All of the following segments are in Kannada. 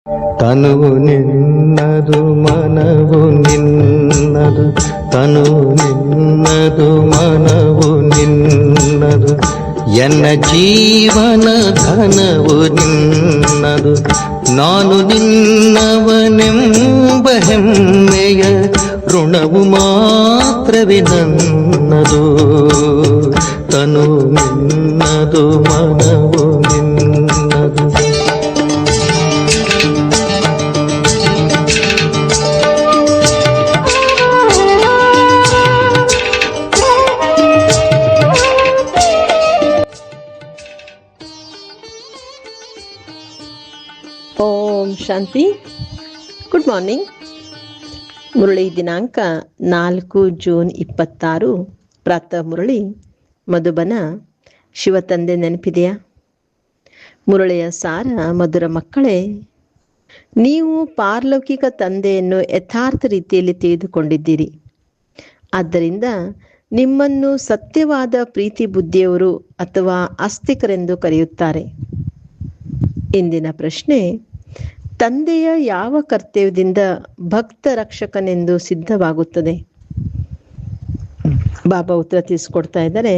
ತನುವು ನಿನ್ನದು ಮನವು ನಿನ್ನದು, ತನುವು ನಿನ್ನದು ಮನವು ನಿನ್ನದು, ಎನ್ನ ಜೀವನ ಘನವು ನಿನ್ನದು. ನಾನು ನಿನ್ನವನೆಂಬ ಹೆಮ್ಮೆಯ ಋಣವು ಮಾತ್ರವೇ ನನ್ನದು. ತನು ನಿನ್ನದು ಮನವು ನಿನ್ನದು. ಓಂ ಶಾಂತಿ. Good morning. ಮುರಳಿ ದಿನಾಂಕ 4 ಜೂನ್ 26. ಪ್ರಾತಃ ಮುರಳಿ ಮಧುಬನ. ಶಿವತಂದೆ ನೆನಪಿದೆಯಾ? ಮುರಳಿಯ ಸಾರ: ಮಧುರ ಮಕ್ಕಳೇ, ನೀವು ಪಾರಲೌಕಿಕ ತಂದೆಯನ್ನು ಯಥಾರ್ಥ ರೀತಿಯಲ್ಲಿ ತಿಳಿದುಕೊಂಡಿದ್ದೀರಿ. ಆದ್ದರಿಂದ ನಿಮ್ಮನ್ನು ಸತ್ಯವಾದ ಪ್ರೀತಿ ಬುದ್ಧಿಯವರು ಅಥವಾ ಆಸ್ತಿಕರೆಂದು ಕರೆಯುತ್ತಾರೆ. ಇಂದಿನ ಪ್ರಶ್ನೆ: ತಂದೆಯ ಯಾವ ಕರ್ತವ್ಯದಿಂದ ಭಕ್ತ ರಕ್ಷಕನೆಂದು ಸಿದ್ಧವಾಗುತ್ತದೆ? ಬಾಬಾ ಉತ್ತರ ತಿಳಿಸ್ಕೊಡ್ತಾ ಇದ್ದಾರೆ.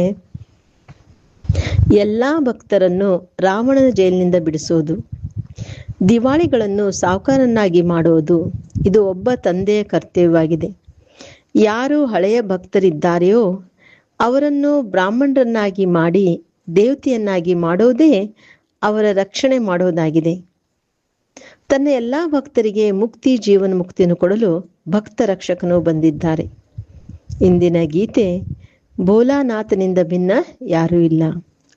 ಎಲ್ಲ ಭಕ್ತರನ್ನು ರಾವಣನ ಜೈಲಿನಿಂದ ಬಿಡಿಸುವುದು, ದಿವಾಳಿಗಳನ್ನು ಸಾಹುಕಾರನ್ನಾಗಿ ಮಾಡುವುದು, ಇದು ಒಬ್ಬ ತಂದೆಯ ಕರ್ತವ್ಯವಾಗಿದೆ. ಯಾರು ಹಳೆಯ ಭಕ್ತರಿದ್ದಾರೆಯೋ ಅವರನ್ನು ಬ್ರಾಹ್ಮಣರನ್ನಾಗಿ ಮಾಡಿ ದೇವತೆಯನ್ನಾಗಿ ಮಾಡೋದೇ ಅವರ ರಕ್ಷಣೆ ಮಾಡುವುದಾಗಿದೆ. ತನ್ನ ಎಲ್ಲ ಭಕ್ತರಿಗೆ ಮುಕ್ತಿ, ಜೀವನ ಮುಕ್ತಿಯನ್ನು ಕೊಡಲು ಭಕ್ತ ರಕ್ಷಕನು ಬಂದಿದ್ದಾರೆ. ಇಂದಿನ ಗೀತೆ: ಭೋಲಾನಾಥನಿಂದ ಭಿನ್ನ ಯಾರೂ ಇಲ್ಲ.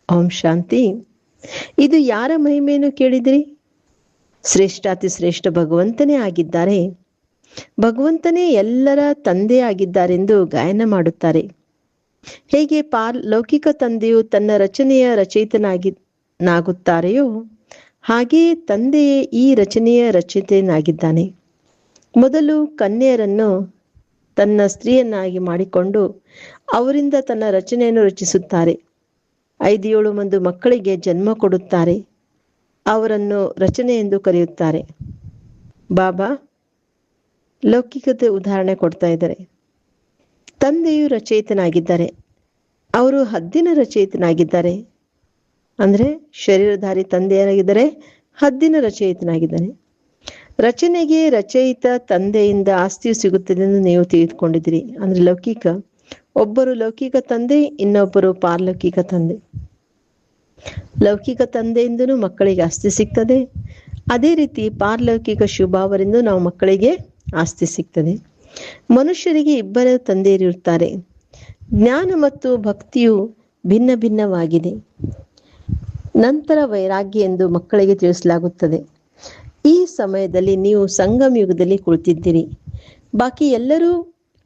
ಓಂ ಶಾಂತಿ. ಇದು ಯಾರ ಮಹಿಮೆಯನ್ನು ಕೇಳಿದ್ರಿ? ಶ್ರೇಷ್ಠಾತಿ ಶ್ರೇಷ್ಠ ಭಗವಂತನೇ ಆಗಿದ್ದಾರೆ. ಭಗವಂತನೇ ಎಲ್ಲರ ತಂದೆ ಆಗಿದ್ದಾರೆಂದು ಗಾಯನ ಮಾಡುತ್ತಾರೆ. ಹೇಗೆ ಲೌಕಿಕ ತಂದೆಯು ತನ್ನ ರಚನೆಯ ರಚಯಿತನಾಗುತ್ತಾರೆಯೋ ಹಾಗೆಯೇ ತಂದೆಯೇ ಈ ರಚನೆಯ ರಚಯಿತನಾಗಿದ್ದಾನೆ. ಮೊದಲು ಕನ್ಯೆಯರನ್ನು ತನ್ನ ಸ್ತ್ರೀಯನ್ನಾಗಿ ಮಾಡಿಕೊಂಡು ಅವರಿಂದ ತನ್ನ ರಚನೆಯನ್ನು ರಚಿಸುತ್ತಾರೆ. 5-7 ಮಂದಿ ಮಕ್ಕಳಿಗೆ ಜನ್ಮ ಕೊಡುತ್ತಾರೆ. ಅವರನ್ನು ರಚನೆ ಎಂದು ಕರೆಯುತ್ತಾರೆ. ಬಾಬಾ ಲೌಕಿಕತೆ ಉದಾಹರಣೆ ಕೊಡ್ತಾ ಇದ್ದಾರೆ. ತಂದೆಯು ರಚಯಿತನಾಗಿದ್ದಾರೆ, ಅವರು ಹದ್ದಿನ ರಚಯಿತನಾಗಿದ್ದಾರೆ. ಅಂದರೆ ಶರೀರಧಾರಿ ತಂದೆಯಾಗಿದ್ದಾರೆ, ಹದ್ದಿನ ರಚಯಿತನಾಗಿದ್ದಾನೆ. ರಚನೆಗೆ ರಚಯಿತ ತಂದೆಯಿಂದ ಆಸ್ತಿಯು ಸಿಗುತ್ತದೆ ಎಂದು ನೀವು ತಿಳಿದುಕೊಂಡಿದ್ದೀರಿ. ಅಂದ್ರೆ ಲೌಕಿಕ, ಒಬ್ಬರು ಲೌಕಿಕ ತಂದೆ, ಇನ್ನೊಬ್ಬರು ಪಾರಲೌಕಿಕ ತಂದೆ. ಲೌಕಿಕ ತಂದೆಯಿಂದನೂ ಮಕ್ಕಳಿಗೆ ಆಸ್ತಿ ಸಿಗ್ತದೆ. ಅದೇ ರೀತಿ ಪಾರಲೌಕಿಕ ಶುಭಾವರಿಂದ ನಾವು ಮಕ್ಕಳಿಗೆ ಆಸ್ತಿ ಸಿಗ್ತದೆ. ಮನುಷ್ಯರಿಗೆ ಇಬ್ಬರ ತಂದೆಯರಿರುತ್ತಾರೆ. ಜ್ಞಾನ ಮತ್ತು ಭಕ್ತಿಯು ಭಿನ್ನ ಭಿನ್ನವಾಗಿದೆ. ನಂತರ ವೈರಾಗ್ಯ ಎಂದು ಮಕ್ಕಳಿಗೆ ತಿಳಿಸಲಾಗುತ್ತದೆ. ಈ ಸಮಯದಲ್ಲಿ ನೀವು ಸಂಗಮ ಯುಗದಲ್ಲಿ ಕುಳಿತಿದ್ದೀರಿ. ಬಾಕಿ ಎಲ್ಲರೂ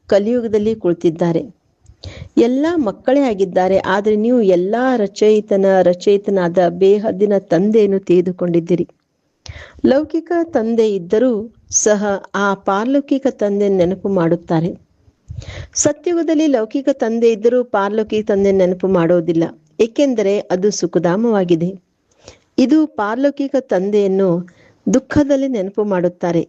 ಕಲಿಯುಗದಲ್ಲಿ ಕುಳಿತಿದ್ದಾರೆ. ಎಲ್ಲ ಮಕ್ಕಳೇ ಆಗಿದ್ದಾರೆ. ಆದರೆ ನೀವು ಎಲ್ಲ ರಚಯಿತನಾದ ಬೇಹದ್ದಿನ ತಂದೆಯನ್ನು ತಿಳಿದುಕೊಂಡಿದ್ದೀರಿ. ಲೌಕಿಕ ತಂದೆ ಇದ್ದರೂ ಸಹ ಆ ಪಾರಲೌಕಿಕ ತಂದೆ ನೆನಪು ಮಾಡುತ್ತಾರೆ. ಸತ್ಯುಗದಲ್ಲಿ ಲೌಕಿಕ ತಂದೆ ಇದ್ದರೂ ಪಾರಲೌಕಿಕ ತಂದೆ ನೆನಪು ಮಾಡೋದಿಲ್ಲ, ಏಕೆಂದರೆ ಅದು ಸುಖಧಾಮವಾಗಿದೆ. ಇದು ಪಾರಲೌಕಿಕ ತಂದೆಯನ್ನು ದುಃಖದಲ್ಲಿ ನೆನಪು ಮಾಡುತ್ತಾರೆ.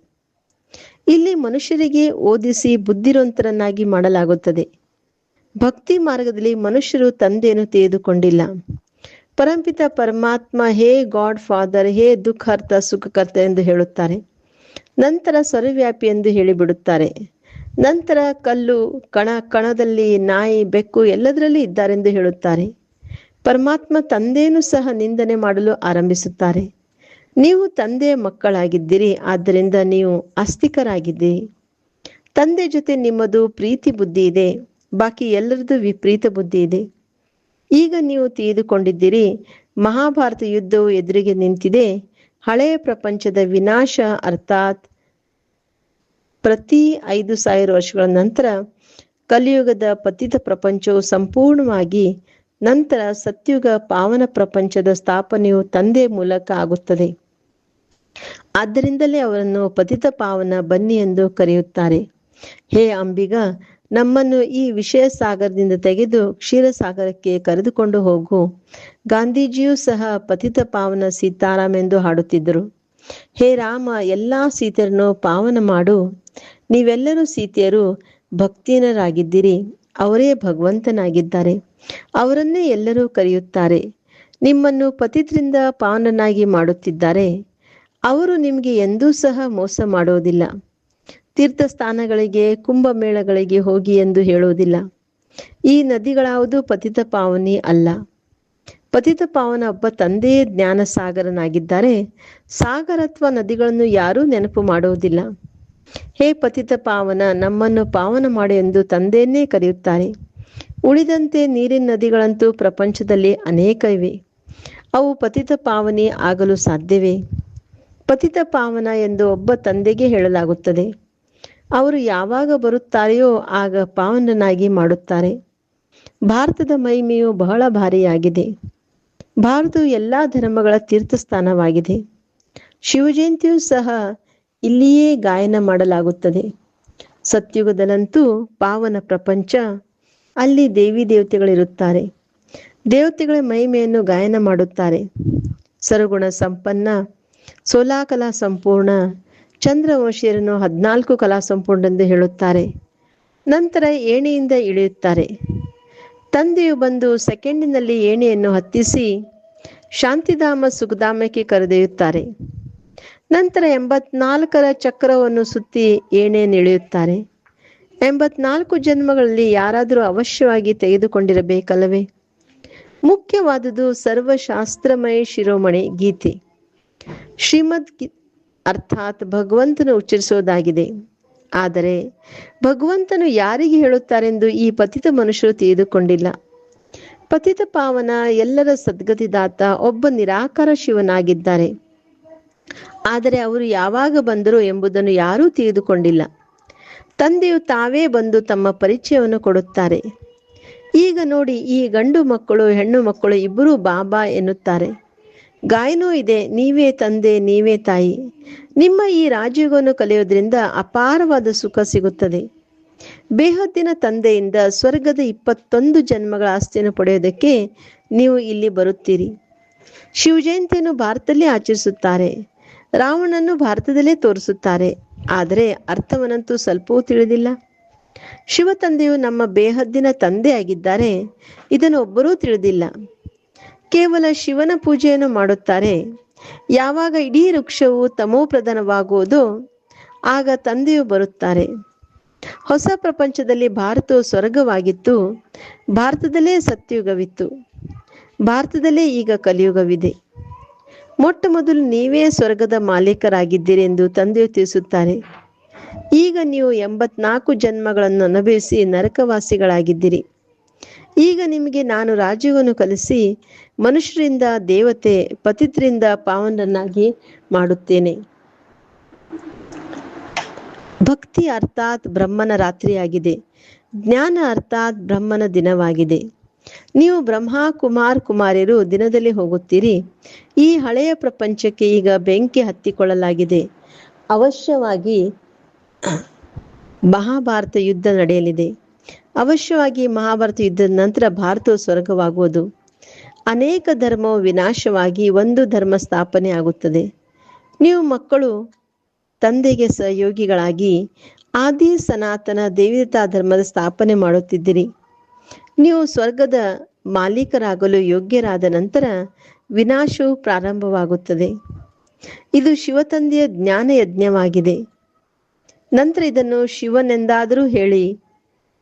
ಇಲ್ಲಿ ಮನುಷ್ಯರಿಗೆ ಓದಿಸಿ ಬುದ್ಧಿವಂತರನ್ನಾಗಿ ಮಾಡಲಾಗುತ್ತದೆ. ಭಕ್ತಿ ಮಾರ್ಗದಲ್ಲಿ ಮನುಷ್ಯರು ತಂದೆಯನ್ನು ತಿಳಿದುಕೊಂಡಿಲ್ಲ. ಪರಂಪಿತ ಪರಮಾತ್ಮ ಹೇ ಗಾಡ್ ಫಾದರ್, ಹೇ ದುಃಖಾರ್ಥ ಸುಖಕರ್ತ ಎಂದು ಹೇಳುತ್ತಾರೆ. ನಂತರ ಸರ್ವವ್ಯಾಪಿ ಎಂದು ಹೇಳಿಬಿಡುತ್ತಾರೆ. ನಂತರ ಕಲ್ಲು, ಕಣದಲ್ಲಿ ನಾಯಿ, ಬೆಕ್ಕು ಎಲ್ಲದರಲ್ಲಿ ಇದ್ದಾರೆಂದು ಹೇಳುತ್ತಾರೆ. ಪರಮಾತ್ಮ ತಂದೆಯನ್ನು ಸಹ ನಿಂದನೆ ಮಾಡಲು ಆರಂಭಿಸುತ್ತಾರೆ. ನೀವು ತಂದೆಯ ಮಕ್ಕಳಾಗಿದ್ದೀರಿ, ಆದ್ದರಿಂದ ನೀವು ಆಸ್ತಿಕರಾಗಿದ್ದೀರಿ. ತಂದೆ ಜೊತೆ ನಿಮ್ಮದು ಪ್ರೀತಿ ಬುದ್ಧಿ ಇದೆ, ಬಾಕಿ ಎಲ್ಲರದ್ದು ವಿಪರೀತ ಬುದ್ಧಿ ಇದೆ. ಈಗ ನೀವು ತಿಳಿದುಕೊಂಡಿದ್ದೀರಿ, ಮಹಾಭಾರತ ಯುದ್ಧವು ಎದುರಿಗೆ ನಿಂತಿದೆ. ಹಳೆಯ ಪ್ರಪಂಚದ ವಿನಾಶ, ಅರ್ಥಾತ್ ಪ್ರತಿ 5000 ವರ್ಷಗಳ ನಂತರ ಕಲಿಯುಗದ ಪತಿತ ಪ್ರಪಂಚವು ಸಂಪೂರ್ಣವಾಗಿ, ನಂತರ ಸತ್ಯುಗ ಪಾವನ ಪ್ರಪಂಚದ ಸ್ಥಾಪನೆಯು ತಂದೆಯ ಮೂಲಕ ಆಗುತ್ತದೆ. ಆದ್ದರಿಂದಲೇ ಅವರನ್ನು ಪತಿತ ಪಾವನ ಬನ್ನಿ ಎಂದು ಕರೆಯುತ್ತಾರೆ. ಹೇ ಅಂಬಿಗ, ನಮ್ಮನ್ನು ಈ ವಿಷಯ ಸಾಗರದಿಂದ ತೆಗೆದು ಕ್ಷೀರಸಾಗರಕ್ಕೆ ಕರೆದುಕೊಂಡು ಹೋಗು. ಗಾಂಧೀಜಿಯೂ ಸಹ ಪತಿತ ಪಾವನ ಸೀತಾರಾಮ್ ಎಂದು ಹಾಡುತ್ತಿದ್ದರು. ಹೇ ರಾಮ, ಎಲ್ಲಾ ಸೀತೆಯರನ್ನು ಪಾವನ ಮಾಡು. ನೀವೆಲ್ಲರೂ ಸೀತೆಯರು ಭಕ್ತಿಹೀನರಾಗಿದ್ದೀರಿ, ಅವರೇ ಭಗವಂತನಾಗಿದ್ದಾರೆ, ಅವರನ್ನೇ ಎಲ್ಲರೂ ಕರೆಯುತ್ತಾರೆ. ನಿಮ್ಮನ್ನು ಪತಿತರಿಂದ ಪಾವನನಾಗಿ ಮಾಡುತ್ತಿದ್ದಾರೆ. ಅವರು ನಿಮಗೆ ಎಂದೂ ಸಹ ಮೋಸ ಮಾಡುವುದಿಲ್ಲ. ತೀರ್ಥಸ್ಥಾನಗಳಿಗೆ ಕುಂಭಮೇಳಗಳಿಗೆ ಹೋಗಿ ಎಂದು ಹೇಳುವುದಿಲ್ಲ. ಈ ನದಿಗಳಾವುದು ಪತಿತ ಪಾವನಿ ಅಲ್ಲ. ಪತಿತ ಪಾವನ ಒಬ್ಬ ತಂದೆಯೇ ಜ್ಞಾನ ಸಾಗರನಾಗಿದ್ದಾರೆ. ಸಾಗರ ಅಥವಾ ನದಿಗಳನ್ನು ಯಾರೂ ನೆನಪು ಮಾಡುವುದಿಲ್ಲ. ಹೇ ಪತಿತ ಪಾವನ, ನಮ್ಮನ್ನು ಪಾವನ ಮಾಡು ಎಂದು ತಂದೆಯನ್ನೇ ಕರೆಯುತ್ತಾರೆ. ಉಳಿದಂತೆ ನೀರಿನ ನದಿಗಳಂತೂ ಪ್ರಪಂಚದಲ್ಲಿ ಅನೇಕ ಇವೆ. ಅವು ಪತಿತ ಪಾವನಿ ಆಗಲು ಸಾಧ್ಯವೇ? ಪತಿತ ಪಾವನ ಎಂದು ಒಬ್ಬ ತಂದೆಗೆ ಹೇಳಲಾಗುತ್ತದೆ. ಅವರು ಯಾವಾಗ ಬರುತ್ತಾರೆಯೋ ಆಗ ಪಾವನನಾಗಿ ಮಾಡುತ್ತಾರೆ. ಭಾರತದ ಮಹಿಮೆಯು ಬಹಳ ಭಾರಿಯಾಗಿದೆ. ಭಾರತವು ಎಲ್ಲ ಧರ್ಮಗಳ ತೀರ್ಥಸ್ಥಾನವಾಗಿದೆ. ಶಿವಜಯಂತಿಯೂ ಸಹ ಇಲ್ಲಿಯೇ ಗಾಯನ ಮಾಡಲಾಗುತ್ತದೆ. ಸತ್ಯುಗದಲ್ಲಂತೂ ಪಾವನ ಪ್ರಪಂಚ, ಅಲ್ಲಿ ದೇವಿ ದೇವತೆಗಳಿರುತ್ತಾರೆ. ದೇವತೆಗಳ ಮಹಿಮೆಯನ್ನು ಗಾಯನ ಮಾಡುತ್ತಾರೆ. ಸರುಗುಣ ಸಂಪನ್ನ, ಸೋಲಾಕಲಾ ಸಂಪೂರ್ಣ, ಚಂದ್ರವಂಶೀಯರನ್ನು 14 ಕಲಾ ಸಂಪೂರ್ಣ ಎಂದು ಹೇಳುತ್ತಾರೆ. ನಂತರ ಏಣಿಯಿಂದ ಇಳಿಯುತ್ತಾರೆ. ತಂದೆಯು ಬಂದು ಸೆಕೆಂಡಿನಲ್ಲಿ ಏಣಿಯನ್ನು ಹತ್ತಿಸಿ ಶಾಂತಿಧಾಮ ಸುಖಧಾಮಕ್ಕೆ ಕರೆದೊಯ್ಯುತ್ತಾರೆ. ನಂತರ 84ರ ಚಕ್ರವನ್ನು ಸುತ್ತಿ ಏಣಿಯನ್ನು ಇಳಿಯುತ್ತಾರೆ. 84 ಜನ್ಮಗಳಲ್ಲಿ ಯಾರಾದರೂ ಅವಶ್ಯವಾಗಿ ತೆಗೆದುಕೊಂಡಿರಬೇಕಲ್ಲವೇ? ಮುಖ್ಯವಾದುದು ಸರ್ವಶಾಸ್ತ್ರಮಯ ಶಿರೋಮಣಿ ಗೀತೆ, ಶ್ರೀಮದ್ ಅರ್ಥಾತ್ ಭಗವಂತನು ಉಚ್ಚರಿಸುವುದಾಗಿದೆ. ಆದರೆ ಭಗವಂತನು ಯಾರಿಗೆ ಹೇಳುತ್ತಾರೆಂದು ಈ ಪತಿತ ಮನುಷ್ಯರು ತಿಳಿದುಕೊಂಡಿಲ್ಲ. ಪತಿತ ಪಾವನ, ಎಲ್ಲರ ಸದ್ಗತಿದಾತ ಒಬ್ಬ ನಿರಾಕಾರ ಶಿವನಾಗಿದ್ದಾರೆ. ಆದರೆ ಅವರು ಯಾವಾಗ ಬಂದರು ಎಂಬುದನ್ನು ಯಾರೂ ತಿಳಿದುಕೊಂಡಿಲ್ಲ. ತಂದೆಯು ತಾವೇ ಬಂದು ತಮ್ಮ ಪರಿಚಯವನ್ನು ಕೊಡುತ್ತಾರೆ. ಈಗ ನೋಡಿ, ಈ ಗಂಡು ಮಕ್ಕಳು ಹೆಣ್ಣು ಮಕ್ಕಳು ಇಬ್ಬರೂ ಬಾಬಾ ಎನ್ನುತ್ತಾರೆ. ಗಾಯನೂ ಇದೆ, ನೀವೇ ತಂದೆ, ನೀವೇ ತಾಯಿ. ನಿಮ್ಮ ಈ ರಾಜಯೋಗವನ್ನು ಕಲಿಯೋದ್ರಿಂದ ಅಪಾರವಾದ ಸುಖ ಸಿಗುತ್ತದೆ. ಬೇಹದ್ದಿನ ತಂದೆಯಿಂದ ಸ್ವರ್ಗದ 21 ಜನ್ಮಗಳ ಆಸ್ತಿಯನ್ನು ಪಡೆಯೋದಕ್ಕೆ ನೀವು ಇಲ್ಲಿ ಬರುತ್ತೀರಿ. ಶಿವಜಯಂತಿಯನ್ನು ಭಾರತದಲ್ಲೇ ಆಚರಿಸುತ್ತಾರೆ. ರಾವಣನನ್ನು ಭಾರತದಲ್ಲೇ ತೋರಿಸುತ್ತಾರೆ. ಆದರೆ ಅರ್ಥವನ್ನಂತೂ ಸ್ವಲ್ಪವೂ ತಿಳಿದಿಲ್ಲ. ಶಿವ ತಂದೆಯು ನಮ್ಮ ಬೇಹದ್ದಿನ ತಂದೆ ಆಗಿದ್ದಾರೆ, ಇದನ್ನು ಒಬ್ಬರೂ ತಿಳಿದಿಲ್ಲ. ಕೇವಲ ಶಿವನ ಪೂಜೆಯನ್ನು ಮಾಡುತ್ತಾರೆ. ಯಾವಾಗ ಇಡೀ ವೃಕ್ಷವು ತಮೋಪ್ರಧಾನವಾಗುವುದೋ ಆಗ ತಂದೆಯು ಬರುತ್ತಾರೆ. ಹೊಸ ಪ್ರಪಂಚದಲ್ಲಿ ಭಾರತವು ಸ್ವರ್ಗವಾಗಿತ್ತು. ಭಾರತದಲ್ಲೇ ಸತ್ಯಯುಗವಿತ್ತು. ಭಾರತದಲ್ಲೇ ಈಗ ಕಲಿಯುಗವಿದೆ. ಮೊಟ್ಟ ಮೊದಲು ನೀವೇ ಸ್ವರ್ಗದ ಮಾಲೀಕರಾಗಿದ್ದೀರಿ ಎಂದು ತಂದೆಯು ತಿಳಿಸುತ್ತಾರೆ. ಈಗ ನೀವು 84 ಜನ್ಮಗಳನ್ನು ಅನುಭವಿಸಿ ನರಕವಾಸಿಗಳಾಗಿದ್ದೀರಿ. ಈಗ ನಿಮಗೆ ನಾನು ರಾಜ್ಯವನ್ನು ಕಲಿಸಿ ಮನುಷ್ಯರಿಂದ ದೇವತೆ, ಪತಿತರಿಂದ ಪಾವನರನ್ನಾಗಿ ಮಾಡುತ್ತೇನೆ. ಭಕ್ತಿ ಅರ್ಥಾತ್ ಬ್ರಹ್ಮನ ರಾತ್ರಿಯಾಗಿದೆ. ಜ್ಞಾನ ಅರ್ಥಾತ್ ಬ್ರಹ್ಮನ ದಿನವಾಗಿದೆ. ನೀವು ಬ್ರಹ್ಮ ಕುಮಾರ್ ಕುಮಾರಿಯರು ದಿನದಲ್ಲಿ ಹೋಗುತ್ತೀರಿ. ಈ ಹಳೆಯ ಪ್ರಪಂಚಕ್ಕೆ ಈಗ ಬೆಂಕಿ ಹತ್ತಿಕೊಳ್ಳಲಾಗಿದೆ. ಅವಶ್ಯವಾಗಿ ಮಹಾಭಾರತ ಯುದ್ಧ ನಡೆಯಲಿದೆ. ಅವಶ್ಯವಾಗಿ ಮಹಾಭಾರತ ಯುದ್ಧದ ನಂತರ ಭಾರತವು ಸ್ವರ್ಗವಾಗುವುದು. ಅನೇಕ ಧರ್ಮವು ವಿನಾಶವಾಗಿ ಒಂದು ಧರ್ಮ ಸ್ಥಾಪನೆ ಆಗುತ್ತದೆ. ನೀವು ಮಕ್ಕಳು ತಂದೆಗೆ ಸಹಯೋಗಿಗಳಾಗಿ ಆದಿ ಸನಾತನ ದೇವತಾ ಧರ್ಮದ ಸ್ಥಾಪನೆ ಮಾಡುತ್ತಿದ್ದೀರಿ. ನೀವು ಸ್ವರ್ಗದ ಮಾಲೀಕರಾಗಲು ಯೋಗ್ಯರಾದ ನಂತರ ವಿನಾಶವು ಪ್ರಾರಂಭವಾಗುತ್ತದೆ. ಇದು ಶಿವತಂದೆಯ ಜ್ಞಾನ ಯಜ್ಞವಾಗಿದೆ. ನಂತರ ಇದನ್ನು ಶಿವನೆಂದಾದರೂ ಹೇಳಿ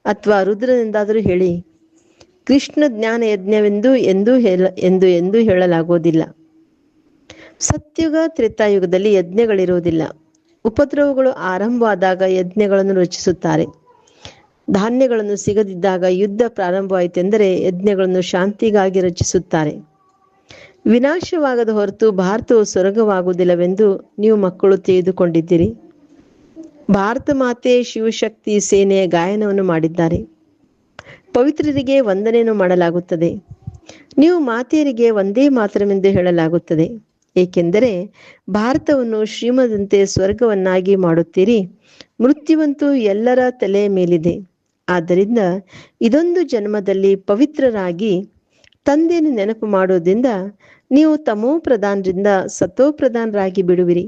ಅಥವಾ ರುದ್ರನೆಂದಾದರೂ ಹೇಳಿ, ಕೃಷ್ಣ ಜ್ಞಾನ ಯಜ್ಞವೆಂದು ಎಂದು ಹೇಳಲಾಗುವುದಿಲ್ಲ. ಸತ್ಯುಗ ತ್ರೇತಾಯುಗದಲ್ಲಿ ಯಜ್ಞಗಳಿರುವುದಿಲ್ಲ. ಉಪದ್ರವಗಳು ಆರಂಭವಾದಾಗ ಯಜ್ಞಗಳನ್ನು ರಚಿಸುತ್ತಾರೆ. ಧಾನ್ಯಗಳನ್ನು ಸಿಗದಿದ್ದಾಗ ಯುದ್ಧ ಪ್ರಾರಂಭವಾಯಿತೆಂದರೆ ಯಜ್ಞಗಳನ್ನು ಶಾಂತಿಗಾಗಿ ರಚಿಸುತ್ತಾರೆ. ವಿನಾಶವಾಗದ ಹೊರತು ಭಾರತವು ಸ್ವರ್ಗವಾಗುವುದಿಲ್ಲವೆಂದು ನೀವು ಮಕ್ಕಳು ತಿಳಿದುಕೊಂಡಿದ್ದೀರಿ. ಭಾರತ ಮಾತೆ ಶಿವಶಕ್ತಿ ಸೇನೆಯ ಗಾಯನವನ್ನು ಮಾಡಿದ್ದಾರೆ. ಪವಿತ್ರರಿಗೆ ವಂದನೆಯನ್ನು ಮಾಡಲಾಗುತ್ತದೆ. ನೀವು ಮಾತೆಯರಿಗೆ ಒಂದೇ ಮಾತರಮೆಂದು ಹೇಳಲಾಗುತ್ತದೆ. ಏಕೆಂದರೆ ಭಾರತವನ್ನು ಶ್ರೀಮದಂತೆ ಸ್ವರ್ಗವನ್ನಾಗಿ ಮಾಡುತ್ತೀರಿ. ಮೃತ್ಯುವಂತೂ ಎಲ್ಲರ ತಲೆಯ ಮೇಲಿದೆ. ಆದ್ದರಿಂದ ಇದೊಂದು ಜನ್ಮದಲ್ಲಿ ಪವಿತ್ರರಾಗಿ ತಂದೆಯನ್ನು ನೆನಪು ಮಾಡುವುದರಿಂದ ನೀವು ತಮೋ ಪ್ರಧಾನರಿಂದ ಸತೋ ಪ್ರಧಾನರಾಗಿ ಬಿಡುವಿರಿ.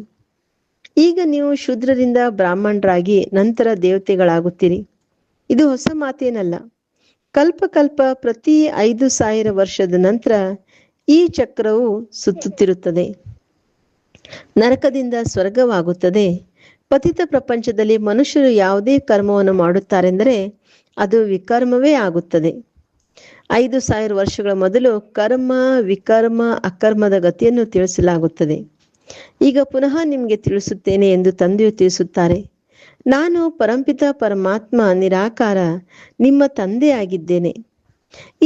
ಈಗ ನೀವು ಶೂದ್ರರಿಂದ ಬ್ರಾಹ್ಮಣರಾಗಿ ನಂತರ ದೇವತೆಗಳಾಗುತ್ತೀರಿ. ಇದು ಹೊಸ ಮಾತೇನಲ್ಲ. ಕಲ್ಪ ಪ್ರತಿ 5,000 ವರ್ಷದ ನಂತರ ಈ ಚಕ್ರವು ಸುತ್ತುತ್ತಿರುತ್ತದೆ. ನರಕದಿಂದ ಸ್ವರ್ಗವಾಗುತ್ತದೆ. ಪತಿತ ಪ್ರಪಂಚದಲ್ಲಿ ಮನುಷ್ಯರು ಯಾವುದೇ ಕರ್ಮವನ್ನು ಮಾಡುತ್ತಾರೆಂದರೆ ಅದು ವಿಕರ್ಮವೇ ಆಗುತ್ತದೆ. 5,000 ವರ್ಷಗಳ ಮೊದಲು ಕರ್ಮ, ವಿಕರ್ಮ, ಅಕರ್ಮದ ಗತಿಯನ್ನು ತಿಳಿಸಲಾಗುತ್ತದೆ. ಈಗ ಪುನಃ ನಿಮಗೆ ತಿಳಿಸುತ್ತೇನೆ ಎಂದು ತಂದೆಯು ತಿಳಿಸುತ್ತಾರೆ. ನಾನು ಪರಂಪಿತ ಪರಮಾತ್ಮ ನಿರಾಕಾರ ನಿಮ್ಮ ತಂದೆಯಾಗಿದ್ದೇನೆ.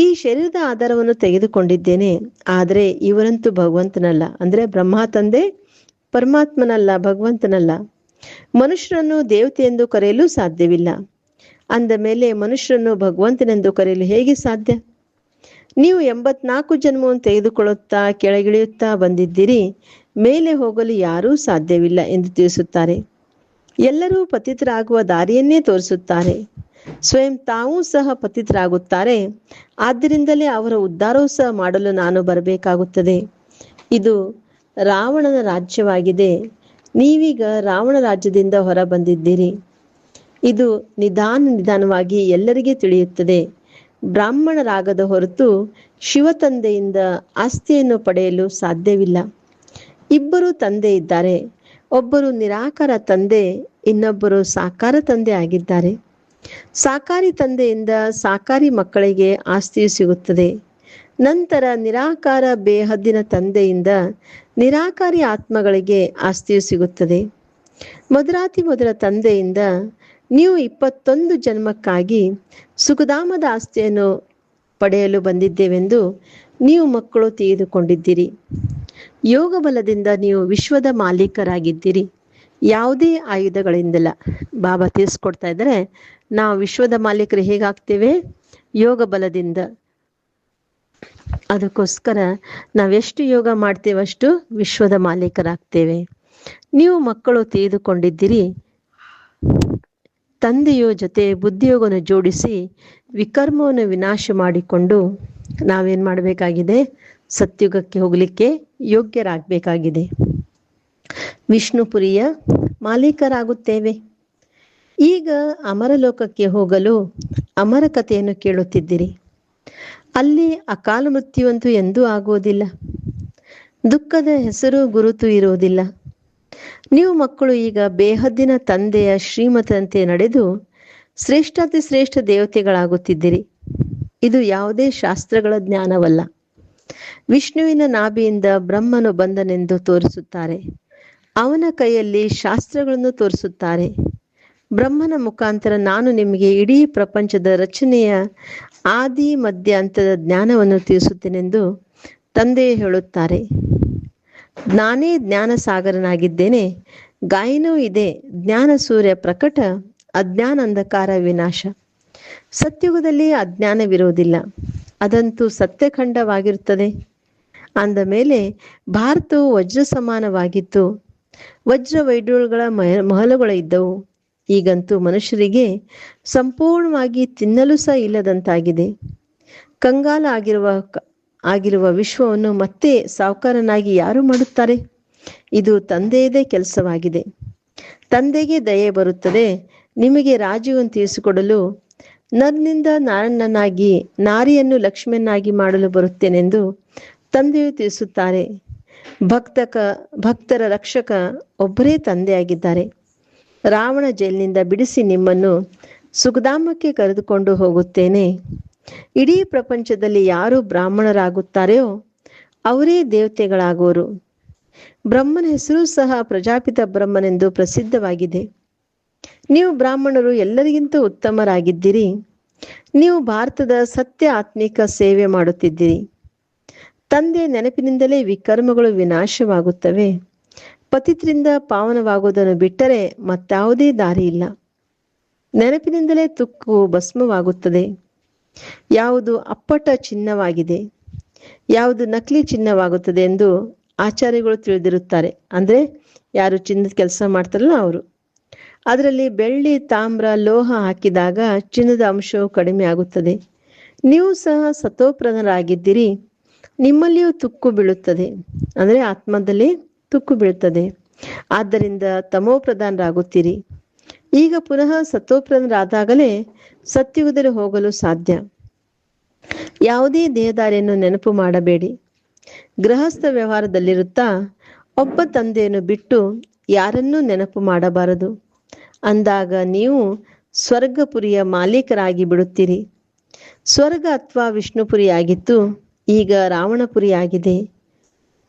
ಈ ಶರೀರದ ಆಧಾರವನ್ನು ತೆಗೆದುಕೊಂಡಿದ್ದೇನೆ. ಆದರೆ ಇವರಂತೂ ಭಗವಂತನಲ್ಲ. ಅಂದರೆ ಬ್ರಹ್ಮ ತಂದೆ ಪರಮಾತ್ಮನಲ್ಲ, ಭಗವಂತನಲ್ಲ. ಮನುಷ್ಯರನ್ನು ದೇವತೆ ಎಂದು ಕರೆಯಲು ಸಾಧ್ಯವಿಲ್ಲ. ಅಂದ ಮೇಲೆ ಮನುಷ್ಯರನ್ನು ಭಗವಂತನೆಂದು ಕರೆಯಲು ಹೇಗೆ ಸಾಧ್ಯ? ನೀವು 84 ಜನ್ಮವನ್ನು ತೆಗೆದುಕೊಳ್ಳುತ್ತಾ ಕೆಳಗಿಳಿಯುತ್ತಾ ಬಂದಿದ್ದೀರಿ. ಮೇಲೆ ಹೋಗಲು ಯಾರೂ ಸಾಧ್ಯವಿಲ್ಲ ಎಂದು ತಿಳಿಸುತ್ತಾರೆ. ಎಲ್ಲರೂ ಪತಿತರಾಗುವ ದಾರಿಯನ್ನೇ ತೋರಿಸುತ್ತಾರೆ. ಸ್ವಯಂ ತಾವೂ ಸಹ ಪತಿತರಾಗುತ್ತಾರೆ. ಆದ್ದರಿಂದಲೇ ಅವರ ಉದ್ಧಾರವೂ ಸಹ ಮಾಡಲು ನಾನು ಬರಬೇಕಾಗುತ್ತದೆ. ಇದು ರಾವಣನ ರಾಜ್ಯವಾಗಿದೆ. ನೀವೀಗ ರಾವಣ ರಾಜ್ಯದಿಂದ ಹೊರ ಬಂದಿದ್ದೀರಿ. ಇದು ನಿಧಾನವಾಗಿ ಎಲ್ಲರಿಗೆ ತಿಳಿಯುತ್ತದೆ. ಬ್ರಾಹ್ಮಣರಾಗದ ಹೊರತು ಶಿವ ತಂದೆಯಿಂದ ಆಸ್ತಿಯನ್ನು ಪಡೆಯಲು ಸಾಧ್ಯವಿಲ್ಲ. ಇಬ್ಬರು ತಂದೆ ಇದ್ದಾರೆ. ಒಬ್ಬರು ನಿರಾಕಾರ ತಂದೆ, ಇನ್ನೊಬ್ಬರು ಸಾಕಾರ ತಂದೆ ಆಗಿದ್ದಾರೆ. ಸಾಕಾರಿ ತಂದೆಯಿಂದ ಸಾಕಾರಿ ಮಕ್ಕಳಿಗೆ ಆಸ್ತಿಯು ಸಿಗುತ್ತದೆ. ನಂತರ ನಿರಾಕಾರ ಬೇಹದ್ದಿನ ತಂದೆಯಿಂದ ನಿರಾಕಾರಿ ಆತ್ಮಗಳಿಗೆ ಆಸ್ತಿಯು ಸಿಗುತ್ತದೆ. ಮೊದಲ ತಂದೆಯಿಂದ ನೀವು 21 ಜನ್ಮಕ್ಕಾಗಿ ಸುಖಧಾಮದ ಆಸ್ತಿಯನ್ನು ಪಡೆಯಲು ಬಂದಿದ್ದೇವೆಂದು ನೀವು ಮಕ್ಕಳು ತಿಳಿದುಕೊಂಡಿದ್ದೀರಿ. ಯೋಗ ಬಲದಿಂದ ನೀವು ವಿಶ್ವದ ಮಾಲೀಕರಾಗಿದ್ದೀರಿ, ಯಾವುದೇ ಆಯುಧಗಳಿಂದಲ್ಲ. ಬಾಬಾ ತಿಳಿಸ್ಕೊಡ್ತಾ ಇದ್ದಾರೆ, ನಾವು ವಿಶ್ವದ ಮಾಲೀಕರು ಹೇಗಾಗ್ತೇವೆ? ಯೋಗ ಬಲದಿಂದ. ಅದಕ್ಕೋಸ್ಕರ ನಾವೆಷ್ಟು ಯೋಗ ಮಾಡ್ತೇವೆ ಅಷ್ಟು ವಿಶ್ವದ ಮಾಲೀಕರಾಗ್ತೇವೆ. ನೀವು ಮಕ್ಕಳು ತಿಳಿದುಕೊಂಡಿದ್ದೀರಿ, ತಂದೆಯ ಜೊತೆ ಬುದ್ಧಿಯೋಗವನ್ನು ಜೋಡಿಸಿ ವಿಕರ್ಮವನ್ನು ವಿನಾಶ ಮಾಡಿಕೊಂಡು ನಾವೇನು ಮಾಡಬೇಕಾಗಿದೆ? ಸತ್ಯುಗಕ್ಕೆ ಹೋಗಲಿಕ್ಕೆ ಯೋಗ್ಯರಾಗಬೇಕಾಗಿದೆ. ವಿಷ್ಣುಪುರಿಯ ಮಾಲೀಕರಾಗುತ್ತೇವೆ. ಈಗ ಅಮರಲೋಕಕ್ಕೆ ಹೋಗಲು ಅಮರ ಕಥೆಯನ್ನು ಕೇಳುತ್ತಿದ್ದೀರಿ. ಅಲ್ಲಿ ಅಕಾಲ ಮೃತ್ಯುವಂತೂ ಎಂದೂ ಆಗುವುದಿಲ್ಲ. ದುಃಖದ ಹೆಸರು ಗುರುತು ಇರುವುದಿಲ್ಲ. ನೀವು ಮಕ್ಕಳು ಈಗ ಬೇಹದ್ದಿನ ತಂದೆಯ ಶ್ರೀಮತಂತೆ ನಡೆದು ಶ್ರೇಷ್ಠಾತಿ ಶ್ರೇಷ್ಠ ದೇವತೆಗಳಾಗುತ್ತಿದ್ದೀರಿ. ಇದು ಯಾವುದೇ ಶಾಸ್ತ್ರಗಳ ಜ್ಞಾನವಲ್ಲ. ವಿಷ್ಣುವಿನ ನಾಭಿಯಿಂದ ಬ್ರಹ್ಮನು ಬಂದನೆಂದು ತೋರಿಸುತ್ತಾರೆ. ಅವನ ಕೈಯಲ್ಲಿ ಶಾಸ್ತ್ರಗಳನ್ನು ತೋರಿಸುತ್ತಾರೆ. ಬ್ರಹ್ಮನ ಮುಖಾಂತರ ನಾನು ನಿಮಗೆ ಇಡೀ ಪ್ರಪಂಚದ ರಚನೆಯ ಆದಿ ಮಧ್ಯ ಅಂತದ ಜ್ಞಾನವನ್ನು ತಿಳಿಸುತ್ತೇನೆಂದು ತಂದೆ ಹೇಳುತ್ತಾರೆ. ನಾನೇ ಜ್ಞಾನ ಸಾಗರನಾಗಿದ್ದೇನೆ. ಗಾಯನೂ ಇದೆ. ಜ್ಞಾನ ಸೂರ್ಯ ಪ್ರಕಟ, ಅಜ್ಞಾನ ಅಂಧಕಾರ ವಿನಾಶ. ಸತ್ಯುಗದಲ್ಲಿ ಅಜ್ಞಾನವಿರುವುದಿಲ್ಲ, ಅದಂತೂ ಸತ್ಯಖಂಡವಾಗಿರುತ್ತದೆ. ಅಂದ ಮೇಲೆ ಭಾರತವು ವಜ್ರ ಸಮಾನವಾಗಿತ್ತು. ವಜ್ರ ವೈಡೂರ್ಯಗಳ ಮಹಲುಗಳು ಇದ್ದವು. ಈಗಂತೂ ಮನುಷ್ಯರಿಗೆ ಸಂಪೂರ್ಣವಾಗಿ ತಿನ್ನಲು ಸಹ ಇಲ್ಲದಂತಾಗಿದೆ. ಕಂಗಾಲ ಆಗಿರುವ ವಿಶ್ವವನ್ನು ಮತ್ತೆ ಸಾಹುಕಾರನಾಗಿ ಯಾರು ಮಾಡುತ್ತಾರೆ? ಇದು ತಂದೆಯದೇ ಕೆಲಸವಾಗಿದೆ. ತಂದೆಗೆ ದಯೆ ಬರುತ್ತದೆ. ನಿಮಗೆ ರಾಜ್ಯವನ್ನು ತೀರಿಸಿಕೊಡಲು ನನ್ನಿಂದ ನಾರಾಯಣನಾಗಿ, ನಾರಿಯನ್ನು ಲಕ್ಷ್ಮಿಯನ್ನಾಗಿ ಮಾಡಲು ಬರುತ್ತೇನೆಂದು ತಂದೆಯು ತಿಳಿಸುತ್ತಾರೆ. ಭಕ್ತರ ರಕ್ಷಕ ಒಬ್ಬರೇ ತಂದೆಯಾಗಿದ್ದಾರೆ. ರಾವಣ ಜೈಲಿನಿಂದ ಬಿಡಿಸಿ ನಿಮ್ಮನ್ನು ಸುಖಧಾಮಕ್ಕೆ ಕರೆದುಕೊಂಡು ಹೋಗುತ್ತೇನೆ. ಇಡೀ ಪ್ರಪಂಚದಲ್ಲಿ ಯಾರು ಬ್ರಾಹ್ಮಣರಾಗುತ್ತಾರೆಯೋ ಅವರೇ ದೇವತೆಗಳಾಗುವರು. ಬ್ರಹ್ಮನ ಹೆಸರು ಸಹ ಪ್ರಜಾಪಿತ ಬ್ರಹ್ಮನೆಂದು ಪ್ರಸಿದ್ಧವಾಗಿದೆ. ನೀವು ಬ್ರಾಹ್ಮಣರು ಎಲ್ಲರಿಗಿಂತ ಉತ್ತಮರಾಗಿದ್ದೀರಿ. ನೀವು ಭಾರತದ ಸತ್ಯ ಆತ್ಮಿಕ ಸೇವೆ ಮಾಡುತ್ತಿದ್ದೀರಿ. ತಂದೆ ನೆನಪಿನಿಂದಲೇ ವಿಕರ್ಮಗಳು ವಿನಾಶವಾಗುತ್ತವೆ. ಪತಿತರಿಂದ ಪಾವನವಾಗುವುದನ್ನು ಬಿಟ್ಟರೆ ಮತ್ತಾವುದೇ ದಾರಿ ಇಲ್ಲ. ನೆನಪಿನಿಂದಲೇ ತುಕ್ಕು ಭಸ್ಮವಾಗುತ್ತದೆ. ಯಾವುದು ಅಪ್ಪಟ ಚಿನ್ನವಾಗಿದೆ, ಯಾವುದು ನಕಲಿ ಚಿನ್ನವಾಗುತ್ತದೆ ಎಂದು ಆಚಾರ್ಯಗಳು ತಿಳಿದಿರುತ್ತಾರೆ. ಅಂದರೆ ಯಾರು ಚಿನ್ನದ ಕೆಲಸ ಮಾಡ್ತಾರಲ್ಲ ಅವರು. ಅದರಲ್ಲಿ ಬೆಳ್ಳಿ, ತಾಮ್ರ, ಲೋಹ ಹಾಕಿದಾಗ ಚಿನ್ನದ ಅಂಶವು ಕಡಿಮೆ ಆಗುತ್ತದೆ. ನೀವು ಸಹ ಸತೋಪ್ರಧಾನರಾಗಿದ್ದೀರಿ. ನಿಮ್ಮಲ್ಲಿಯೂ ತುಕ್ಕು ಬೀಳುತ್ತದೆ, ಅಂದರೆ ಆತ್ಮದಲ್ಲಿ ತುಕ್ಕು ಬೀಳುತ್ತದೆ. ಆದ್ದರಿಂದ ತಮೋಪ್ರಧಾನರಾಗುತ್ತೀರಿ. ಈಗ ಪುನಃ ಸತೋಪ್ರಧಾನರಾದಾಗಲೇ ಸತ್ಯುಗದಲ್ಲಿ ಹೋಗಲು ಸಾಧ್ಯ. ಯಾವುದೇ ದೇಹದಾರಿಯನ್ನು ನೆನಪು ಮಾಡಬೇಡಿ. ಗೃಹಸ್ಥ ವ್ಯವಹಾರದಲ್ಲಿರುತ್ತಾ ಒಬ್ಬ ತಂದೆಯನ್ನು ಬಿಟ್ಟು ಯಾರನ್ನೂ ನೆನಪು ಮಾಡಬಾರದು. ಅಂದಾಗ ನೀವು ಸ್ವರ್ಗಪುರಿಯ ಮಾಲೀಕರಾಗಿ ಬಿಡುತ್ತೀರಿ. ಸ್ವರ್ಗ ಅಥವಾ ವಿಷ್ಣುಪುರಿಯಾಗಿತ್ತು, ಈಗ ರಾವಣಪುರಿಯಾಗಿದೆ.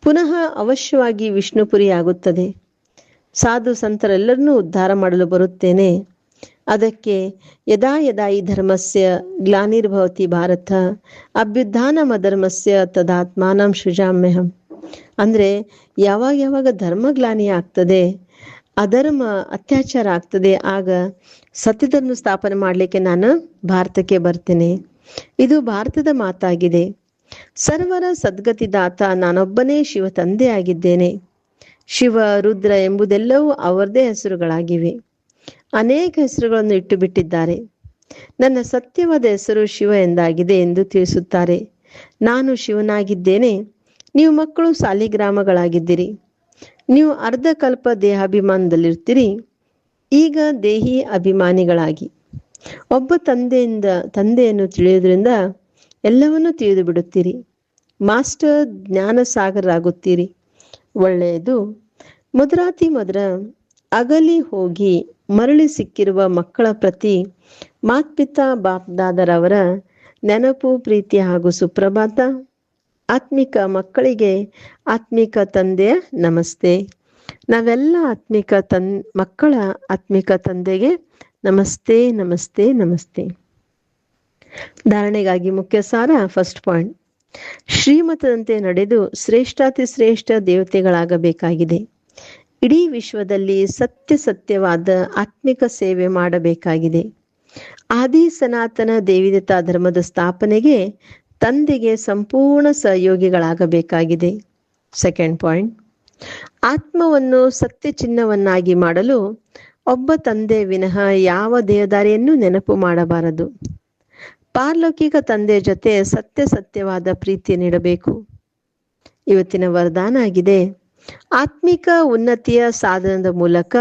ಪುನಃ ಅವಶ್ಯವಾಗಿ ವಿಷ್ಣುಪುರಿಯಾಗುತ್ತದೆ. ಸಾಧು ಸಂತರೆಲ್ಲರನ್ನೂ ಉದ್ಧಾರ ಮಾಡಲು ಬರುತ್ತೇನೆ. ಅದಕ್ಕೆ ಯದಾ ಯದಾ ಈ ಧರ್ಮಸ್ಯ ಗ್ಲಾನಿರ್ಭವತಿ ಭಾರತ ಅಭ್ಯುತ್ಥಾನಮಧರ್ಮಸ್ಯ ತದಾತ್ಮಾನಂ ಸೃಜಾಮ್ಯಹಂ. ಅಂದರೆ ಯಾವಾಗ ಯಾವಾಗ ಧರ್ಮಗ್ಲಾನಿ ಆಗ್ತದೆ, ಅಧರ್ಮ ಅತ್ಯಾಚಾರ ಆಗ್ತದೆ, ಆಗ ಸತ್ಯಧರ್ಮ ಸ್ಥಾಪನೆ ಮಾಡಲಿಕ್ಕೆ ನಾನು ಭಾರತಕ್ಕೆ ಬರ್ತೇನೆ. ಇದು ಭಾರತದ ಮಾತಾಗಿದೆ. ಸರ್ವರ ಸದ್ಗತಿದಾತ ನಾನೊಬ್ಬನೇ ಶಿವ ತಂದೆ ಆಗಿದ್ದೇನೆ. ಶಿವ ರುದ್ರ ಎಂಬುದೆಲ್ಲವೂ ಅವರದೇ ಹೆಸರುಗಳಾಗಿವೆ. ಅನೇಕ ಹೆಸರುಗಳನ್ನು ಇಟ್ಟು ಬಿಟ್ಟಿದ್ದಾರೆ. ನನ್ನ ಸತ್ಯವಾದ ಹೆಸರು ಶಿವ ಎಂದಾಗಿದೆ ಎಂದು ತಿಳಿಸುತ್ತಾರೆ. ನಾನು ಶಿವನಾಗಿದ್ದೇನೆ. ನೀವು ಮಕ್ಕಳು ಸಾಲಿಗ್ರಾಮಗಳಾಗಿದ್ದೀರಿ. ನೀವು ಅರ್ಧಕಲ್ಪ ದೇಹಾಭಿಮಾನದಲ್ಲಿರ್ತೀರಿ. ಈಗ ದೇಹಿ ಅಭಿಮಾನಿಗಳಾಗಿ ಒಬ್ಬ ತಂದೆಯನ್ನು ತಿಳಿಯುವುದರಿಂದ ಎಲ್ಲವನ್ನೂ ತಿಳಿದು ಬಿಡುತ್ತೀರಿ. ಮಾಸ್ಟರ್ ಜ್ಞಾನ ಸಾಗರರಾಗುತ್ತೀರಿ. ಒಳ್ಳೆಯದು. ಮಧುರಾತಿ ಮಧುರ ಅಗಲಿ ಹೋಗಿ ಮರಳಿ ಸಿಕ್ಕಿರುವ ಮಕ್ಕಳ ಪ್ರತಿ ಮಾತ್ಪಿತಾ ಬಾಪ್ದಾದರವರ ನೆನಪು, ಪ್ರೀತಿ ಹಾಗೂ ಸುಪ್ರಭಾತ. ಆತ್ಮಿಕ ಮಕ್ಕಳಿಗೆ ಆತ್ಮಿಕ ತಂದೆಯ ನಮಸ್ತೆ. ನಾವೆಲ್ಲ ಆತ್ಮಿಕ ಮಕ್ಕಳ ಆತ್ಮಿಕ ತಂದೆಗೆ ನಮಸ್ತೆ ನಮಸ್ತೆ ನಮಸ್ತೆ. ಧಾರಣೆಗಾಗಿ ಮುಖ್ಯ ಸಾರ. ಫಸ್ಟ್ ಪಾಯಿಂಟ್, ಶ್ರೀಮತದಂತೆ ನಡೆದು ಶ್ರೇಷ್ಠಾತಿ ಶ್ರೇಷ್ಠ ದೇವತೆಗಳಾಗಬೇಕಾಗಿದೆ. ಇಡೀ ವಿಶ್ವದಲ್ಲಿ ಸತ್ಯವಾದ ಆತ್ಮಿಕ ಸೇವೆ ಮಾಡಬೇಕಾಗಿದೆ. ಆದಿ ಸನಾತನ ದೇವಿದತಾ ಧರ್ಮದ ಸ್ಥಾಪನೆಗೆ ತಂದೆಗೆ ಸಂಪೂರ್ಣ ಸಹಯೋಗಿಗಳಾಗಬೇಕಾಗಿದೆ. ಸೆಕೆಂಡ್ ಪಾಯಿಂಟ್, ಆತ್ಮವನ್ನು ಸತ್ಯ ಚಿಹ್ನವನ್ನಾಗಿ ಮಾಡಲು ಒಬ್ಬ ತಂದೆ ವಿನಃ ಯಾವ ದೇಹದಾರಿಯನ್ನು ನೆನಪು ಮಾಡಬಾರದು. ಪಾರಲೌಕಿಕ ತಂದೆ ಜೊತೆ ಸತ್ಯವಾದ ಪ್ರೀತಿ ನೀಡಬೇಕು. ಇವತ್ತಿನ ವರದಾನ ಆಗಿದೆ. ಆತ್ಮಿಕ ಉನ್ನತಿಯ ಸಾಧನದ ಮೂಲಕ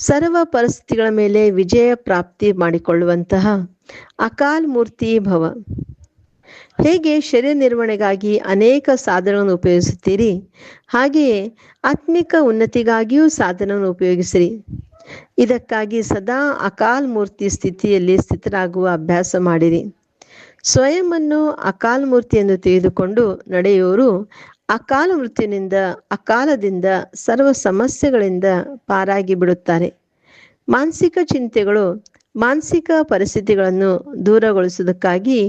ಸರ್ವ ಪರಿಸ್ಥಿತಿಗಳ ಮೇಲೆ ವಿಜಯ ಪ್ರಾಪ್ತಿ ಮಾಡಿಕೊಳ್ಳುವಂತಹ ಅಕಾಲ್ ಮೂರ್ತಿ ಭವ. ಹೇಗೆ ಶರೀರ ನಿರ್ವಹಣೆಗಾಗಿ ಅನೇಕ ಸಾಧನಗಳನ್ನು ಉಪಯೋಗಿಸುತ್ತೀರಿ, ಹಾಗೆಯೇ ಆತ್ಮಿಕ ಉನ್ನತಿಗಾಗಿಯೂ ಸಾಧನವನ್ನು ಉಪಯೋಗಿಸಿರಿ. ಇದಕ್ಕಾಗಿ ಸದಾ ಅಕಾಲ್ ಮೂರ್ತಿ ಸ್ಥಿತಿಯಲ್ಲಿ ಸ್ಥಿತರಾಗುವ ಅಭ್ಯಾಸ ಮಾಡಿರಿ. ಸ್ವಯಂವನ್ನು ಅಕಾಲ್ ಮೂರ್ತಿ ಎಂದು ತಿಳಿದುಕೊಂಡು ನಡೆಯುವವರು ಅಕಾಲ ಮೃತ್ಯುವಿನಿಂದ, ಅಕಾಲದಿಂದ, ಸರ್ವ ಸಮಸ್ಯೆಗಳಿಂದ ಪಾರಾಗಿ ಬಿಡುತ್ತಾರೆ. ಮಾನಸಿಕ ಚಿಂತೆಗಳು, ಮಾನಸಿಕ ಪರಿಸ್ಥಿತಿಗಳನ್ನು ದೂರಗೊಳಿಸುವುದಕ್ಕಾಗಿ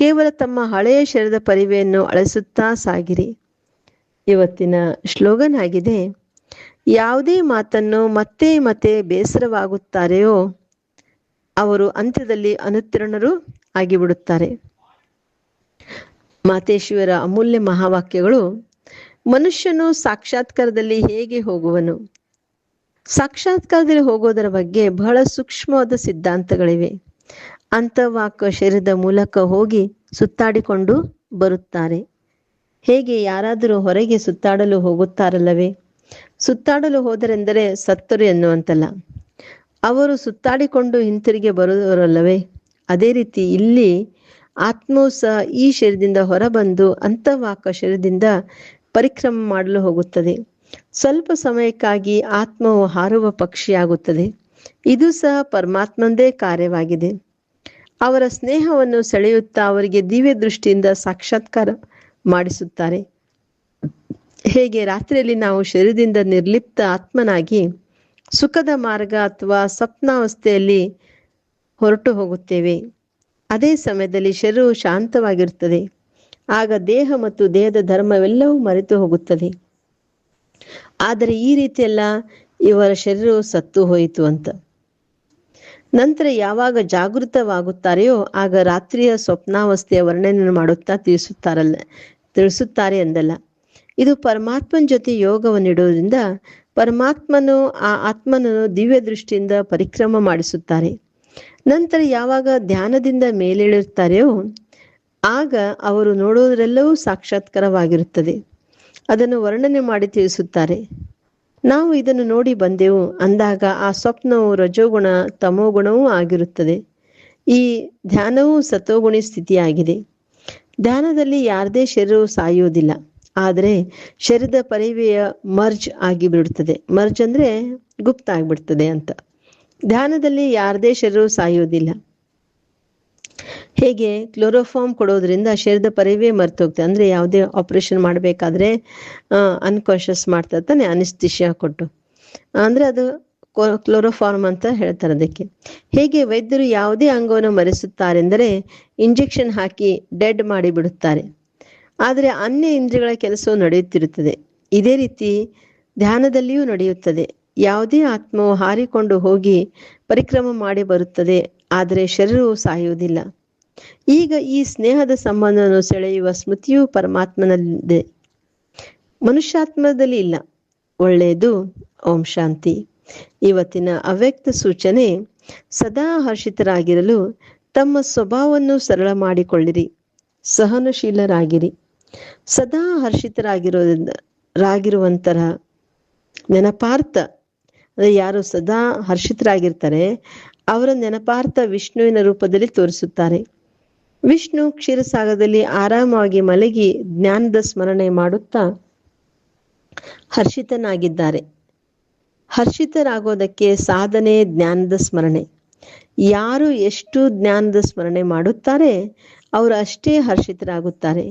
ಕೇವಲ ತಮ್ಮ ಹಳೆಯ ಶರೀರದ ಪರಿವೆಯನ್ನು ಅಳಿಸುತ್ತಾ ಸಾಗಿರಿ. ಇವತ್ತಿನ ಸ್ಲೋಗನ್ ಆಗಿದೆ, ಯಾವುದೇ ಮಾತನ್ನು ಮತ್ತೆ ಮತ್ತೆ ಬೇಸರವಾಗುತ್ತಾರೆಯೋ ಅವರು ಅಂತ್ಯದಲ್ಲಿ ಅನುತ್ತೀರ್ಣರು ಆಗಿಬಿಡುತ್ತಾರೆ. ಮಾತೇಶ್ವರ ಅಮೂಲ್ಯ ಮಹಾವಾಕ್ಯಗಳು. ಮನುಷ್ಯನು ಸಾಕ್ಷಾತ್ಕಾರದಲ್ಲಿ ಹೇಗೆ ಹೋಗುವನು? ಸಾಕ್ಷಾತ್ಕಾರದಲ್ಲಿ ಹೋಗೋದರ ಬಗ್ಗೆ ಬಹಳ ಸೂಕ್ಷ್ಮವಾದ ಸಿದ್ಧಾಂತಗಳಿವೆ. ಅಂತವಾಕ ಶರೀರದ ಮೂಲಕ ಹೋಗಿ ಸುತ್ತಾಡಿಕೊಂಡು ಬರುತ್ತಾರೆ. ಹೇಗೆ ಯಾರಾದರೂ ಹೊರಗೆ ಸುತ್ತಾಡಲು ಹೋಗುತ್ತಾರಲ್ಲವೇ? ಸುತ್ತಾಡಲು ಹೋದರೆಂದರೆ ಸತ್ತರು ಎನ್ನುವಂತಲ್ಲ, ಅವರು ಸುತ್ತಾಡಿಕೊಂಡು ಹಿಂತಿರುಗಿ ಬರುವರಲ್ಲವೇ? ಅದೇ ರೀತಿ ಇಲ್ಲಿ ಆತ್ಮವು ಸಹ ಈ ಶರೀರದಿಂದ ಹೊರಬಂದು ಅಂತವಾಕ ಶರೀರದಿಂದ ಪರಿಕ್ರಮ ಮಾಡಲು ಹೋಗುತ್ತದೆ. ಸ್ವಲ್ಪ ಸಮಯಕ್ಕಾಗಿ ಆತ್ಮವು ಹಾರುವ ಪಕ್ಷಿಯಾಗುತ್ತದೆ. ಇದು ಸಹ ಪರಮಾತ್ಮಂದೇ ಕಾರ್ಯವಾಗಿದೆ. ಅವರ ಸ್ನೇಹವನ್ನು ಸೆಳೆಯುತ್ತಾ ಅವರಿಗೆ ದಿವ್ಯ ದೃಷ್ಟಿಯಿಂದ ಸಾಕ್ಷಾತ್ಕಾರ ಮಾಡಿಸುತ್ತಾರೆ. ಹೇಗೆ ರಾತ್ರಿಯಲ್ಲಿ ನಾವು ಶರೀರದಿಂದ ನಿರ್ಲಿಪ್ತ ಆತ್ಮನಾಗಿ ಸುಖದ ಮಾರ್ಗ ಅಥವಾ ಸ್ವಪ್ನಾವಸ್ಥೆಯಲ್ಲಿ ಹೊರಟು ಹೋಗುತ್ತೇವೆ, ಅದೇ ಸಮಯದಲ್ಲಿ ಶರೀರವು ಶಾಂತವಾಗಿರುತ್ತದೆ. ಆಗ ದೇಹ ಮತ್ತು ದೇಹದ ಧರ್ಮವೆಲ್ಲವೂ ಮರೆತು ಹೋಗುತ್ತದೆ. ಆದರೆ ಈ ರೀತಿಯೆಲ್ಲ ಇವರ ಶರೀರವು ಸತ್ತು ಹೋಯಿತು ಅಂತ. ನಂತರ ಯಾವಾಗ ಜಾಗೃತವಾಗುತ್ತಾರೆಯೋ ಆಗ ರಾತ್ರಿಯ ಸ್ವಪ್ನಾವಸ್ಥೆಯ ವರ್ಣನೆಯನ್ನು ಮಾಡುತ್ತಾ ತಿಳಿಸುತ್ತಾರೆ ಎಂದಲ್ಲ. ಇದು ಪರಮಾತ್ಮನ ಜೊತೆ ಯೋಗವನ್ನಿಡುವುದರಿಂದ ಪರಮಾತ್ಮನು ಆ ಆತ್ಮನನ್ನು ದಿವ್ಯ ದೃಷ್ಟಿಯಿಂದ ಪರಿಕ್ರಮ ಮಾಡಿಸುತ್ತಾರೆ. ನಂತರ ಯಾವಾಗ ಧ್ಯಾನದಿಂದ ಮೇಲೇಳುತ್ತಾರೆಯೋ ಆಗ ಅವರು ನೋಡೋದರೆಲ್ಲವೂ ಸಾಕ್ಷಾತ್ಕಾರವಾಗಿರುತ್ತದೆ. ಅದನ್ನು ವರ್ಣನೆ ಮಾಡಿ ತಿಳಿಸುತ್ತಾರೆ. ನಾವು ಇದನ್ನು ನೋಡಿ ಬಂದೆವು ಅಂದಾಗ ಆ ಸ್ವಪ್ನವು ರಜೋಗುಣ ತಮೋಗುಣವೂ ಆಗಿರುತ್ತದೆ. ಈ ಧ್ಯಾನವೂ ಸತೋಗುಣಿ ಸ್ಥಿತಿಯಾಗಿದೆ. ಧ್ಯಾನದಲ್ಲಿ ಯಾರದೇ ಶರೀರವು ಸಾಯುವುದಿಲ್ಲ, ಆದರೆ ಶರೀರದ ಪರಿವೆಯ ಮರ್ಜ್ ಆಗಿಬಿಡುತ್ತದೆ. ಮರ್ಜ್ ಅಂದ್ರೆ ಗುಪ್ತ ಆಗಿಬಿಡ್ತದೆ ಅಂತ. ಧ್ಯಾನದಲ್ಲಿ ಯಾರದೇ ಶರೀರವು ಸಾಯುವುದಿಲ್ಲ. ಹೇಗೆ ಕ್ಲೋರೋಫಾರ್ಮ್ ಕೊಡೋದ್ರಿಂದ ಶರೀರದ ಪರಿವೇ ಮರ್ತು ಹೋಗ್ತದೆ. ಅಂದ್ರೆ ಯಾವುದೇ ಆಪರೇಷನ್ ಮಾಡಬೇಕಾದ್ರೆ ಅನ್ಕಾನ್ಶಿಯಸ್ ಮಾಡ್ತಾರೆ ತಾನೆ, ಅನಿಸ್ತಿಷಿಯಾ ಕೊಟ್ಟು. ಅಂದ್ರೆ ಅದು ಕ್ಲೋರೋಫಾರ್ಮ್ ಅಂತ ಹೇಳ್ತಾರೆ ಅದಕ್ಕೆ. ಹೇಗೆ ವೈದ್ಯರು ಯಾವುದೇ ಅಂಗವನ್ನು ಮರೆಸುತ್ತಾರೆಂದರೆ ಇಂಜೆಕ್ಷನ್ ಹಾಕಿ ಡೆಡ್ ಮಾಡಿ ಬಿಡುತ್ತಾರೆ, ಆದರೆ ಅನ್ಯ ಇಂದ್ರಿಯಗಳ ಕೆಲಸವು ನಡೆಯುತ್ತಿರುತ್ತದೆ. ಇದೇ ರೀತಿ ಧ್ಯಾನದಲ್ಲಿಯೂ ನಡೆಯುತ್ತದೆ. ಯಾವುದೇ ಆತ್ಮವು ಹಾರಿಕೊಂಡು ಹೋಗಿ ಪರಿಕ್ರಮ ಮಾಡಿ ಬರುತ್ತದೆ, ಆದರೆ ಶರೀರವು ಸಾಯುವುದಿಲ್ಲ. ಈಗ ಈ ಸ್ನೇಹದ ಸಂಬಂಧವನ್ನು ಸೆಳೆಯುವ ಸ್ಮೃತಿಯು ಪರಮಾತ್ಮನಲ್ಲಿದೆ, ಮನುಷ್ಯಾತ್ಮದಲ್ಲಿ ಇಲ್ಲ. ಒಳ್ಳೆಯದು. ಓಂ ಶಾಂತಿ. ಇವತ್ತಿನ ಅವ್ಯಕ್ತ ಸೂಚನೆ: ಸದಾ ಹರ್ಷಿತರಾಗಿರಲು ತಮ್ಮ ಸ್ವಭಾವವನ್ನು ಸರಳ ಮಾಡಿಕೊಳ್ಳಿರಿ, ಸಹನಶೀಲರಾಗಿರಿ. ಸದಾ ಹರ್ಷಿತರಾಗಿರುವಂತರ ನೆನಪಾರ್ಥ, ಅಂದರೆ ಯಾರು ಸದಾ ಹರ್ಷಿತರಾಗಿರ್ತಾರೆ ಅವರ ನೆನಪಾರ್ಥ ವಿಷ್ಣುವಿನ ರೂಪದಲ್ಲಿ ತೋರಿಸುತ್ತಾರೆ. ವಿಷ್ಣು ಕ್ಷೀರಸಾಗರದಲ್ಲಿ ಆರಾಮವಾಗಿ ಮಲಗಿ ಜ್ಞಾನದ ಸ್ಮರಣೆ ಮಾಡುತ್ತಾ ಹರ್ಷಿತನಾಗಿದ್ದಾರೆ. ಹರ್ಷಿತರಾಗೋದಕ್ಕೆ ಸಾಧನೆ ಜ್ಞಾನದ ಸ್ಮರಣೆ. ಯಾರು ಎಷ್ಟು ಜ್ಞಾನದ ಸ್ಮರಣೆ ಮಾಡುತ್ತಾರೆ ಅವರು ಅಷ್ಟೇ ಹರ್ಷಿತರಾಗುತ್ತಾರೆ.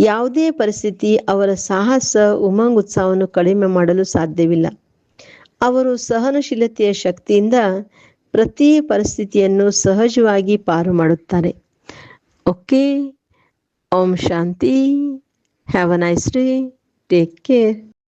ಯಾವುದೇ ಪರಿಸ್ಥಿತಿ ಅವರ ಸಾಹಸ ಉಮಂಗ್ ಉತ್ಸಾಹವನ್ನು ಕಡಿಮೆ ಮಾಡಲು ಸಾಧ್ಯವಿಲ್ಲ. ಅವರು ಸಹನಶೀಲತೆಯ ಶಕ್ತಿಯಿಂದ ಪ್ರತಿ ಪರಿಸ್ಥಿತಿಯನ್ನು ಸಹಜವಾಗಿ ಪಾರು ಮಾಡುತ್ತಾರೆ. Okay. Om Shanti. Have a nice day. Take care.